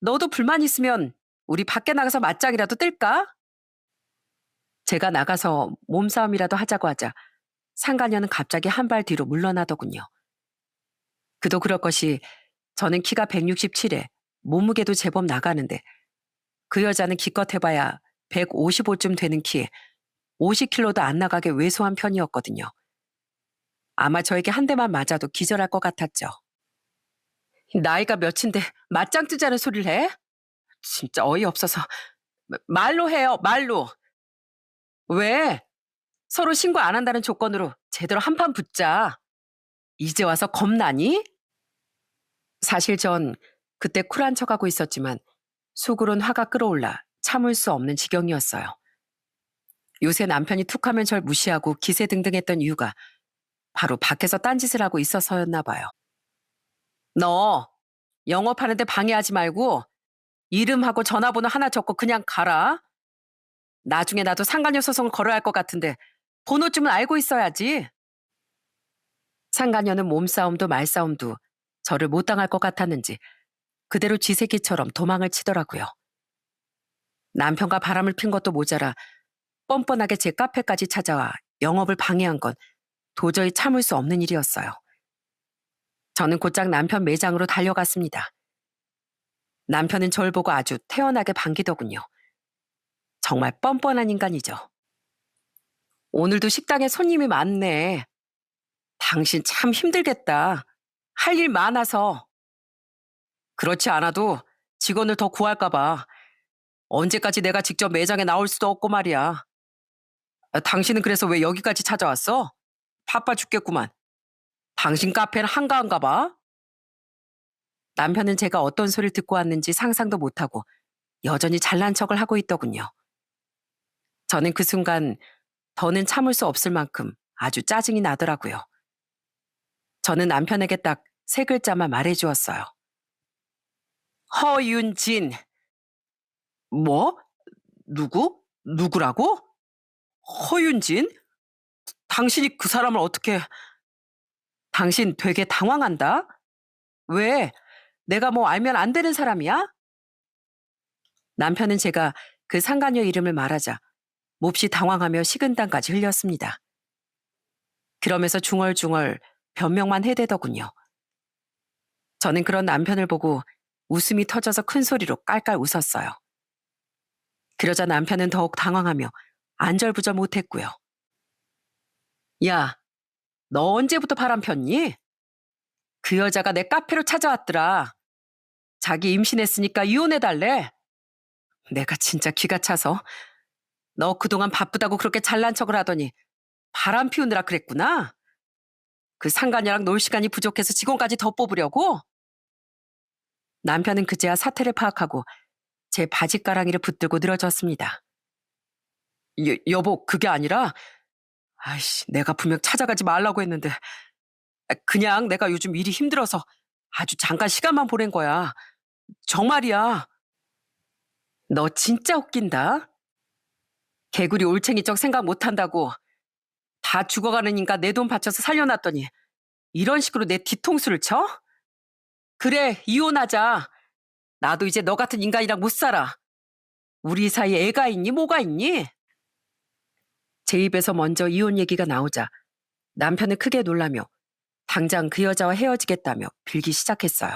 너도 불만 있으면 우리 밖에 나가서 맞짱이라도 뜰까? 제가 나가서 몸싸움이라도 하자고 하자 상간녀는 갑자기 한 발 뒤로 물러나더군요. 그도 그럴 것이 저는 키가 167에 몸무게도 제법 나가는데 그 여자는 기껏 해봐야 155쯤 되는 키에 50kg도 안 나가게 왜소한 편이었거든요. 아마 저에게 한 대만 맞아도 기절할 것 같았죠. 나이가 몇인데 맞짱 뜨자는 소리를 해? 진짜 어이없어서. 말로 해요, 말로. 왜? 서로 신고 안 한다는 조건으로 제대로 한판 붙자. 이제 와서 겁나니? 사실 전 그때 쿨한 척하고 있었지만 속으론 화가 끌어올라 참을 수 없는 지경이었어요. 요새 남편이 툭하면 절 무시하고 기세등등했던 이유가 바로 밖에서 딴짓을 하고 있어서였나 봐요. 너 영업하는데 방해하지 말고 이름하고 전화번호 하나 적고 그냥 가라. 나중에 나도 상간녀 소송을 걸어야 할 것 같은데 번호쯤은 알고 있어야지. 상간녀는 몸싸움도 말싸움도 저를 못 당할 것 같았는지 그대로 쥐새끼처럼 도망을 치더라고요. 남편과 바람을 핀 것도 모자라 뻔뻔하게 제 카페까지 찾아와 영업을 방해한 건 도저히 참을 수 없는 일이었어요. 저는 곧장 남편 매장으로 달려갔습니다. 남편은 절 보고 아주 태연하게 반기더군요. 정말 뻔뻔한 인간이죠. 오늘도 식당에 손님이 많네. 당신 참 힘들겠다. 할 일 많아서. 그렇지 않아도 직원을 더 구할까 봐. 언제까지 내가 직접 매장에 나올 수도 없고 말이야. 당신은 그래서 왜 여기까지 찾아왔어? 바빠 죽겠구만. 당신 카페는 한가한가 봐. 남편은 제가 어떤 소리를 듣고 왔는지 상상도 못하고 여전히 잘난 척을 하고 있더군요. 저는 그 순간 더는 참을 수 없을 만큼 아주 짜증이 나더라고요. 저는 남편에게 딱 세 글자만 말해주었어요. 허윤진. 뭐? 누구? 누구라고? 허윤진? 당신이 그 사람을 어떻게... 당신 되게 당황한다? 왜? 내가 뭐 알면 안 되는 사람이야? 남편은 제가 그 상간녀 이름을 말하자 몹시 당황하며 식은땀까지 흘렸습니다. 그러면서 중얼중얼 변명만 해대더군요. 저는 그런 남편을 보고 웃음이 터져서 큰 소리로 깔깔 웃었어요. 그러자 남편은 더욱 당황하며 안절부절 못했고요. 야, 너 언제부터 바람 폈니? 그 여자가 내 카페로 찾아왔더라. 자기 임신했으니까 이혼해달래. 내가 진짜 기가 차서 너 그동안 바쁘다고 그렇게 잘난 척을 하더니 바람 피우느라 그랬구나. 그 상간녀랑 놀 시간이 부족해서 직원까지 더 뽑으려고? 남편은 그제야 사태를 파악하고 제 바지가랑이를 붙들고 늘어졌습니다. 여보, 그게 아니라 아이씨, 내가 분명 찾아가지 말라고 했는데 그냥 내가 요즘 일이 힘들어서 아주 잠깐 시간만 보낸 거야. 정말이야. 너 진짜 웃긴다. 개구리 올챙이적 생각 못한다고 다 죽어가는 인간 내 돈 바쳐서 살려놨더니 이런 식으로 내 뒤통수를 쳐? 그래, 이혼하자. 나도 이제 너 같은 인간이랑 못 살아. 우리 사이에 애가 있니 뭐가 있니? 제 입에서 먼저 이혼 얘기가 나오자 남편은 크게 놀라며 당장 그 여자와 헤어지겠다며 빌기 시작했어요.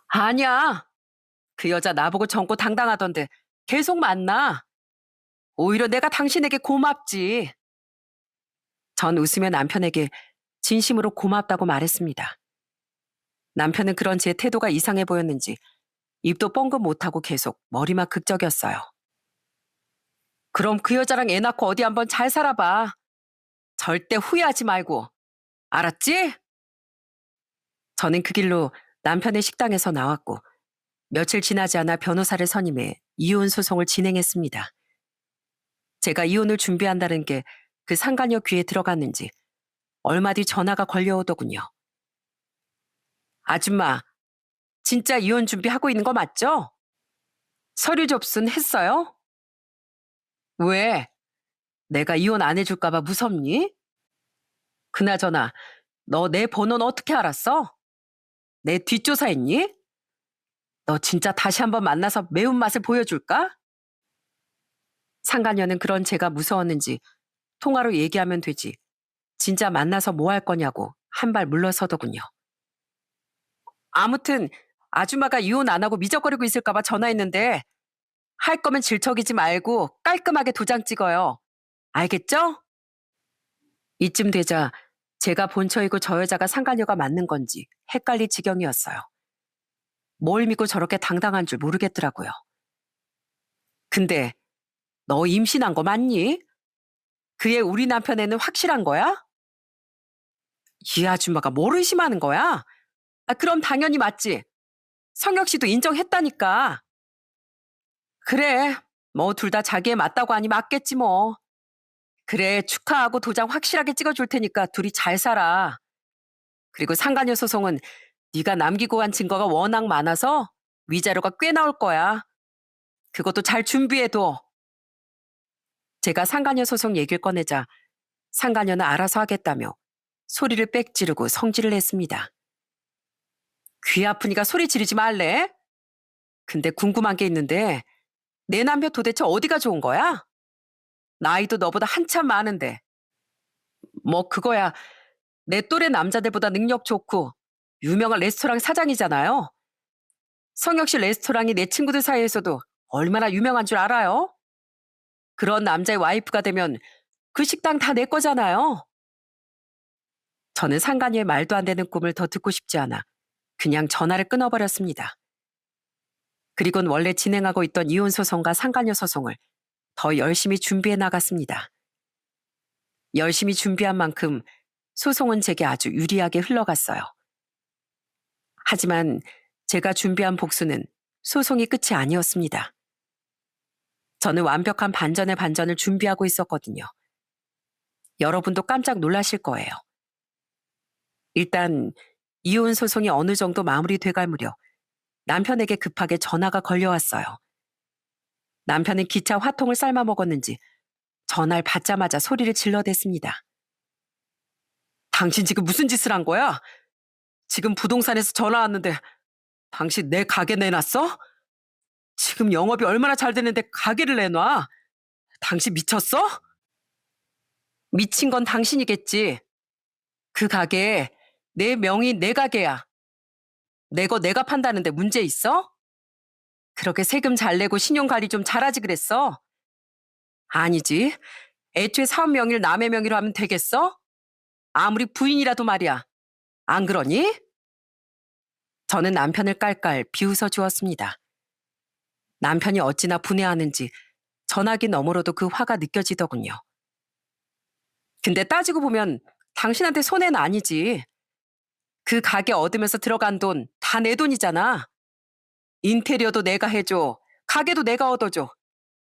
아니야. 그 여자 나보고 정고당당하던데 계속 만나. 오히려 내가 당신에게 고맙지. 전 웃으며 남편에게 진심으로 고맙다고 말했습니다. 남편은 그런 제 태도가 이상해 보였는지 입도 뻥긋 못하고 계속 머리만 극적였어요. 그럼 그 여자랑 애 낳고 어디 한번 잘 살아봐. 절대 후회하지 말고. 알았지? 저는 그 길로 남편의 식당에서 나왔고 며칠 지나지 않아 변호사를 선임해 이혼 소송을 진행했습니다. 제가 이혼을 준비한다는 게 그 상간녀 귀에 들어갔는지 얼마 뒤 전화가 걸려오더군요. 아줌마, 진짜 이혼 준비하고 있는 거 맞죠? 서류 접수는 했어요? 왜? 내가 이혼 안 해줄까 봐 무섭니? 그나저나 너 내 번호는 어떻게 알았어? 내 뒷조사했니? 너 진짜 다시 한번 만나서 매운맛을 보여줄까? 상간녀는 그런 제가 무서웠는지 통화로 얘기하면 되지. 진짜 만나서 뭐 할 거냐고 한 발 물러서더군요. 아무튼 아줌마가 이혼 안 하고 미적거리고 있을까 봐 전화했는데 할 거면 질척이지 말고 깔끔하게 도장 찍어요. 알겠죠? 이쯤 되자 제가 본처이고 저 여자가 상간녀가 맞는 건지 헷갈릴 지경이었어요. 뭘 믿고 저렇게 당당한 줄 모르겠더라고요. 근데 너 임신한 거 맞니? 그애 우리 남편애는 확실한 거야? 이 아줌마가 뭘 의심하는 거야? 그럼 당연히 맞지. 성혁 씨도 인정했다니까. 그래, 뭐 둘 다 자기애 맞다고 하니 맞겠지 뭐. 그래, 축하하고 도장 확실하게 찍어줄 테니까 둘이 잘 살아. 그리고 상간녀 소송은 네가 남기고 간 증거가 워낙 많아서 위자료가 꽤 나올 거야. 그것도 잘 준비해둬. 제가 상간녀 소송 얘기를 꺼내자 상간녀는 알아서 하겠다며 소리를 빽 지르고 성질을 냈습니다. 귀 아프니까 소리 지르지 말래? 근데 궁금한 게 있는데 내 남편 도대체 어디가 좋은 거야? 나이도 너보다 한참 많은데. 뭐 그거야 내 또래 남자들보다 능력 좋고 유명한 레스토랑 사장이잖아요. 성혁 씨 레스토랑이 내 친구들 사이에서도 얼마나 유명한 줄 알아요? 그런 남자의 와이프가 되면 그 식당 다 내 거잖아요. 저는 상간녀의 말도 안 되는 꿈을 더 듣고 싶지 않아 그냥 전화를 끊어버렸습니다. 그리고는 원래 진행하고 있던 이혼 소송과 상간녀 소송을 더 열심히 준비해 나갔습니다. 열심히 준비한 만큼 소송은 제게 아주 유리하게 흘러갔어요. 하지만 제가 준비한 복수는 소송이 끝이 아니었습니다. 저는 완벽한 반전의 반전을 준비하고 있었거든요. 여러분도 깜짝 놀라실 거예요. 일단 이혼 소송이 어느 정도 마무리돼갈 무렵 남편에게 급하게 전화가 걸려왔어요. 남편은 기차 화통을 삶아 먹었는지 전화를 받자마자 소리를 질러댔습니다. 당신 지금 무슨 짓을 한 거야? 지금 부동산에서 전화 왔는데 당신 내 가게 내놨어? 지금 영업이 얼마나 잘 되는데 가게를 내놔? 당신 미쳤어? 미친 건 당신이겠지. 그 가게 내 명의 내 가게야. 내 거 내가 판다는데 문제 있어? 그렇게 세금 잘 내고 신용관리 좀 잘하지 그랬어? 아니지. 애초에 사업 명의를 남의 명의로 하면 되겠어? 아무리 부인이라도 말이야. 안 그러니? 저는 남편을 깔깔 비웃어 주었습니다. 남편이 어찌나 분해하는지 전화기 너머로도 그 화가 느껴지더군요. 근데 따지고 보면 당신한테 손해는 아니지. 그 가게 얻으면서 들어간 돈 다 내 돈이잖아. 인테리어도 내가 해줘. 가게도 내가 얻어줘.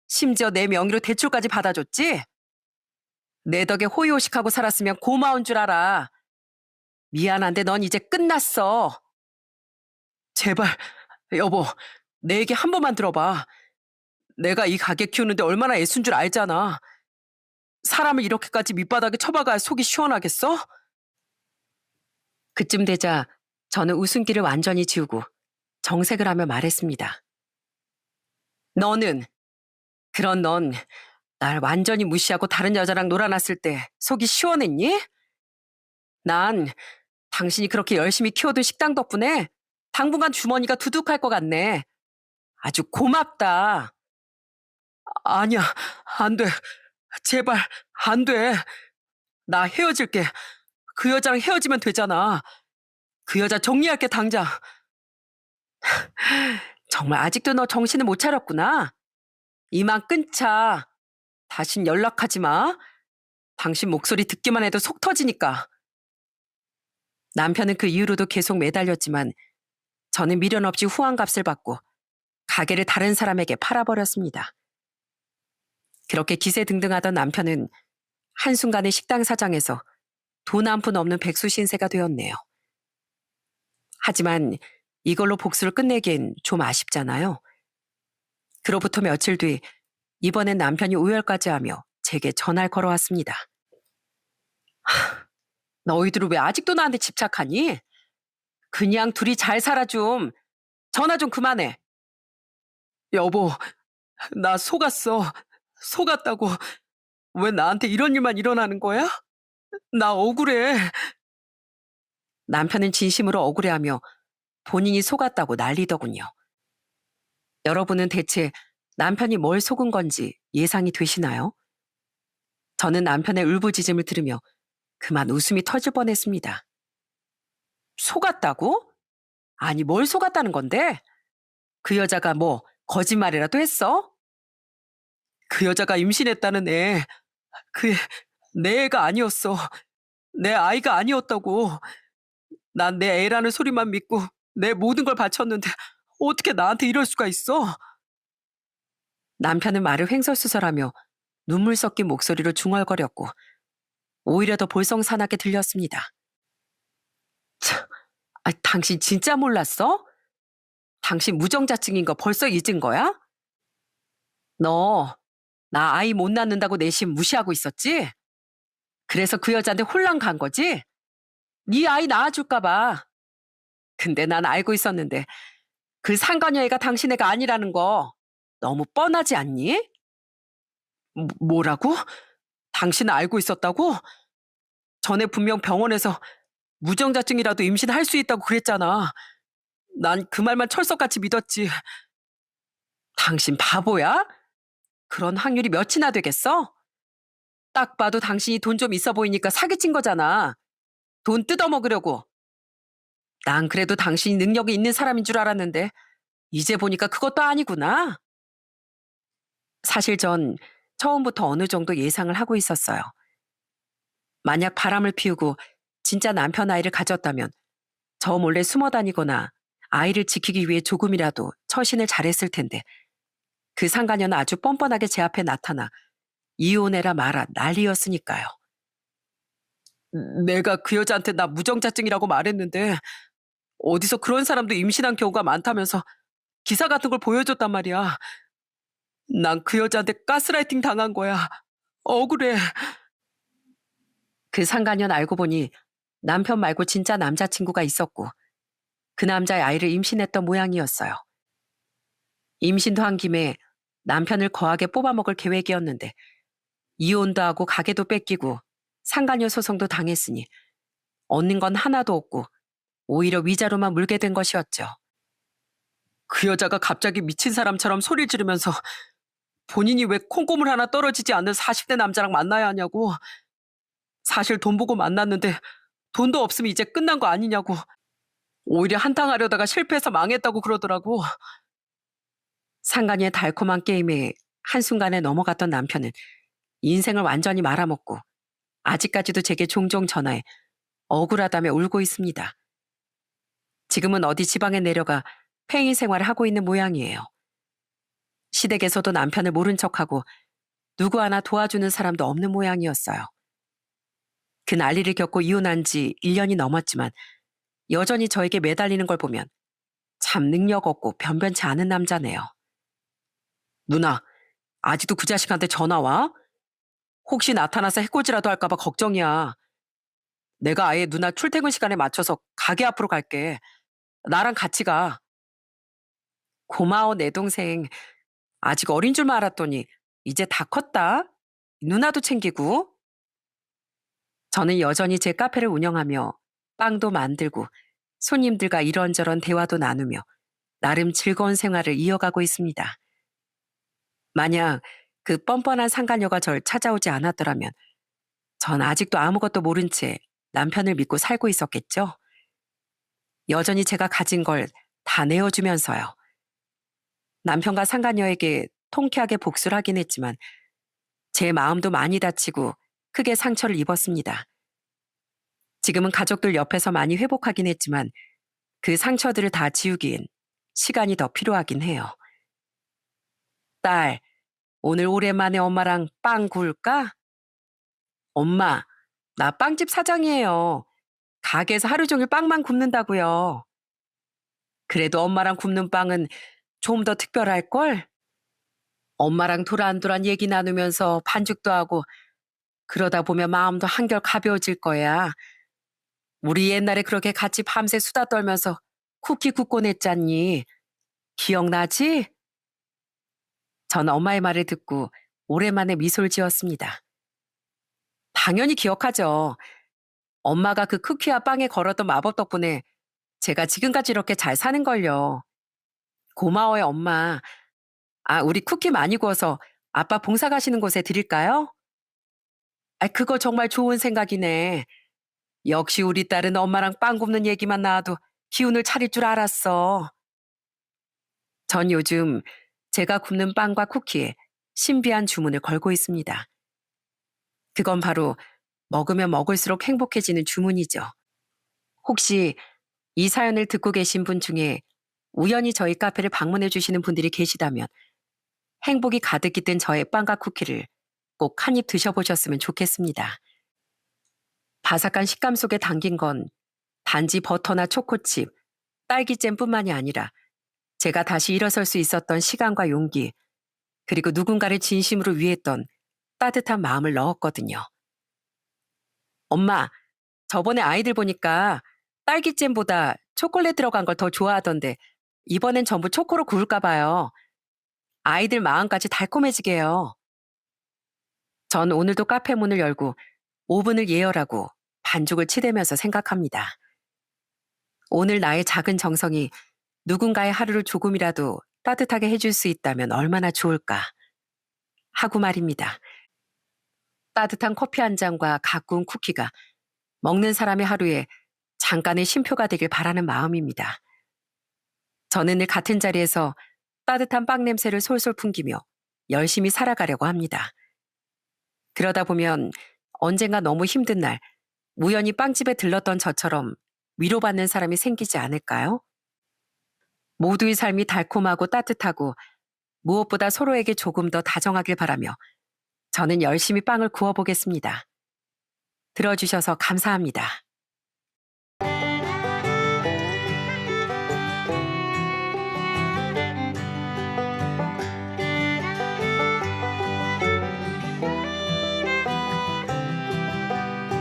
심지어 내 명의로 대출까지 받아줬지? 내 덕에 호의호식하고 살았으면 고마운 줄 알아. 미안한데 넌 이제 끝났어. 제발, 여보, 내 얘기 한 번만 들어봐. 내가 이 가게 키우는데 얼마나 애쓴 줄 알잖아. 사람을 이렇게까지 밑바닥에 쳐박아야 속이 시원하겠어? 그쯤 되자 저는 웃음기를 완전히 지우고 정색을 하며 말했습니다. 너는, 그런 넌 날 완전히 무시하고 다른 여자랑 놀아놨을 때 속이 시원했니? 난 당신이 그렇게 열심히 키워둔 식당 덕분에 당분간 주머니가 두둑할 것 같네. 아주 고맙다. 아니야, 안 돼. 제발, 안 돼. 나 헤어질게. 그 여자랑 헤어지면 되잖아. 그 여자 정리할게, 당장. 정말 아직도 너 정신을 못 차렸구나. 이만 끊자. 다신 연락하지 마. 당신 목소리 듣기만 해도 속 터지니까. 남편은 그 이후로도 계속 매달렸지만 저는 미련 없이 후한값을 받고 가게를 다른 사람에게 팔아버렸습니다. 그렇게 기세등등하던 남편은 한순간에 식당 사장에서 돈 한 푼 없는 백수 신세가 되었네요. 하지만 이걸로 복수를 끝내기엔 좀 아쉽잖아요. 그로부터 며칠 뒤 이번엔 남편이 우열까지 하며 제게 전화를 걸어왔습니다. 너희들은 왜 아직도 나한테 집착하니? 그냥 둘이 잘 살아 좀. 전화 좀 그만해. 여보, 나 속았어. 속았다고. 왜 나한테 이런 일만 일어나는 거야? 나 억울해. 남편은 진심으로 억울해하며 본인이 속았다고 난리더군요. 여러분은 대체 남편이 뭘 속은 건지 예상이 되시나요? 저는 남편의 울부짖음을 들으며 그만 웃음이 터질 뻔했습니다. 속았다고? 아니, 뭘 속았다는 건데? 그 여자가 뭐 거짓말이라도 했어? 그 여자가 임신했다는 애, 그 내 애가 아니었어. 내 아이가 아니었다고. 난 내 애라는 소리만 믿고 내 모든 걸 바쳤는데 어떻게 나한테 이럴 수가 있어? 남편은 말을 횡설수설하며 눈물 섞인 목소리로 중얼거렸고 오히려 더 볼썽사납게 들렸습니다. 참, 당신 진짜 몰랐어? 당신 무정자증인 거 벌써 잊은 거야? 너, 나 아이 못 낳는다고 내심 무시하고 있었지? 그래서 그 여자한테 홀랑 간 거지? 네 아이 낳아줄까 봐. 근데 난 알고 있었는데 그 상간녀 애가 당신 애가 아니라는 거 너무 뻔하지 않니? 뭐라고? 당신은 알고 있었다고? 전에 분명 병원에서 무정자증이라도 임신할 수 있다고 그랬잖아. 난 그 말만 철석같이 믿었지. 당신 바보야? 그런 확률이 몇이나 되겠어? 딱 봐도 당신이 돈 좀 있어 보이니까 사기친 거잖아. 돈 뜯어먹으려고. 난 그래도 당신이 능력이 있는 사람인 줄 알았는데 이제 보니까 그것도 아니구나. 사실 전 처음부터 어느 정도 예상을 하고 있었어요. 만약 바람을 피우고 진짜 남편 아이를 가졌다면 저 몰래 숨어 다니거나 아이를 지키기 위해 조금이라도 처신을 잘했을 텐데 그 상간녀는 아주 뻔뻔하게 제 앞에 나타나 이혼해라 마라 난리였으니까요. 내가 그 여자한테 나 무정자증이라고 말했는데 어디서 그런 사람도 임신한 경우가 많다면서 기사 같은 걸 보여줬단 말이야. 난 그 여자한테 가스라이팅 당한 거야. 억울해. 그 상간녀는 알고 보니 남편 말고 진짜 남자친구가 있었고 그 남자의 아이를 임신했던 모양이었어요. 임신도 한 김에 남편을 거하게 뽑아먹을 계획이었는데 이혼도 하고 가게도 뺏기고 상간녀 소송도 당했으니 얻는 건 하나도 없고 오히려 위자료만 물게 된 것이었죠. 그 여자가 갑자기 미친 사람처럼 소리 지르면서 본인이 왜 콩고물 하나 떨어지지 않는 40대 남자랑 만나야 하냐고. 사실 돈 보고 만났는데 돈도 없으면 이제 끝난 거 아니냐고. 오히려 한탕하려다가 실패해서 망했다고 그러더라고. 상간의 달콤한 게임에 한순간에 넘어갔던 남편은 인생을 완전히 말아먹고 아직까지도 제게 종종 전화해 억울하다며 울고 있습니다. 지금은 어디 지방에 내려가 폐인 생활을 하고 있는 모양이에요. 시댁에서도 남편을 모른 척하고 누구 하나 도와주는 사람도 없는 모양이었어요. 그 난리를 겪고 이혼한 지 1년이 넘었지만 여전히 저에게 매달리는 걸 보면 참 능력 없고 변변치 않은 남자네요. 누나, 아직도 그 자식한테 전화 와? 혹시 나타나서 해코지라도 할까봐 걱정이야. 내가 아예 누나 출퇴근 시간에 맞춰서 가게 앞으로 갈게. 나랑 같이 가. 고마워, 내 동생. 아직 어린 줄만 알았더니 이제 다 컸다. 누나도 챙기고. 저는 여전히 제 카페를 운영하며 빵도 만들고 손님들과 이런저런 대화도 나누며 나름 즐거운 생활을 이어가고 있습니다. 만약 그 뻔뻔한 상간녀가 절 찾아오지 않았더라면 전 아직도 아무것도 모른 채 남편을 믿고 살고 있었겠죠. 여전히 제가 가진 걸 다 내어주면서요. 남편과 상간녀에게 통쾌하게 복수를 하긴 했지만 제 마음도 많이 다치고 크게 상처를 입었습니다. 지금은 가족들 옆에서 많이 회복하긴 했지만 그 상처들을 다 지우기엔 시간이 더 필요하긴 해요. 딸, 오늘 오랜만에 엄마랑 빵 구울까? 엄마, 나 빵집 사장이에요. 가게에서 하루 종일 빵만 굽는다고요. 그래도 엄마랑 굽는 빵은 좀 더 특별할걸? 엄마랑 도란도란 얘기 나누면서 반죽도 하고 그러다 보면 마음도 한결 가벼워질 거야. 우리 옛날에 그렇게 같이 밤새 수다 떨면서 쿠키 굽곤 했잖니. 기억나지? 전 엄마의 말을 듣고 오랜만에 미소를 지었습니다. 당연히 기억하죠. 엄마가 그 쿠키와 빵에 걸었던 마법 덕분에 제가 지금까지 이렇게 잘 사는걸요. 고마워요, 엄마. 아, 우리 쿠키 많이 구워서 아빠 봉사 가시는 곳에 드릴까요? 아, 그거 정말 좋은 생각이네. 역시 우리 딸은 엄마랑 빵 굽는 얘기만 나와도 기운을 차릴 줄 알았어. 전 요즘 제가 굽는 빵과 쿠키에 신비한 주문을 걸고 있습니다. 그건 바로 먹으면 먹을수록 행복해지는 주문이죠. 혹시 이 사연을 듣고 계신 분 중에 우연히 저희 카페를 방문해 주시는 분들이 계시다면 행복이 가득 깃든 저의 빵과 쿠키를 꼭 한 입 드셔보셨으면 좋겠습니다. 바삭한 식감 속에 담긴 건 단지 버터나 초코칩, 딸기잼뿐만이 아니라 제가 다시 일어설 수 있었던 시간과 용기, 그리고 누군가를 진심으로 위했던 따뜻한 마음을 넣었거든요. 엄마, 저번에 아이들 보니까 딸기잼보다 초콜릿 들어간 걸 더 좋아하던데 이번엔 전부 초코로 구울까 봐요. 아이들 마음까지 달콤해지게요. 전 오늘도 카페 문을 열고 오븐을 예열하고 반죽을 치대면서 생각합니다. 오늘 나의 작은 정성이 누군가의 하루를 조금이라도 따뜻하게 해줄 수 있다면 얼마나 좋을까 하고 말입니다. 따뜻한 커피 한 잔과 가꾸운 쿠키가 먹는 사람의 하루에 잠깐의 쉼표가 되길 바라는 마음입니다. 저는 늘 같은 자리에서 따뜻한 빵 냄새를 솔솔 풍기며 열심히 살아가려고 합니다. 그러다 보면 언젠가 너무 힘든 날 우연히 빵집에 들렀던 저처럼 위로받는 사람이 생기지 않을까요? 모두의 삶이 달콤하고 따뜻하고 무엇보다 서로에게 조금 더 다정하길 바라며 저는 열심히 빵을 구워보겠습니다. 들어주셔서 감사합니다.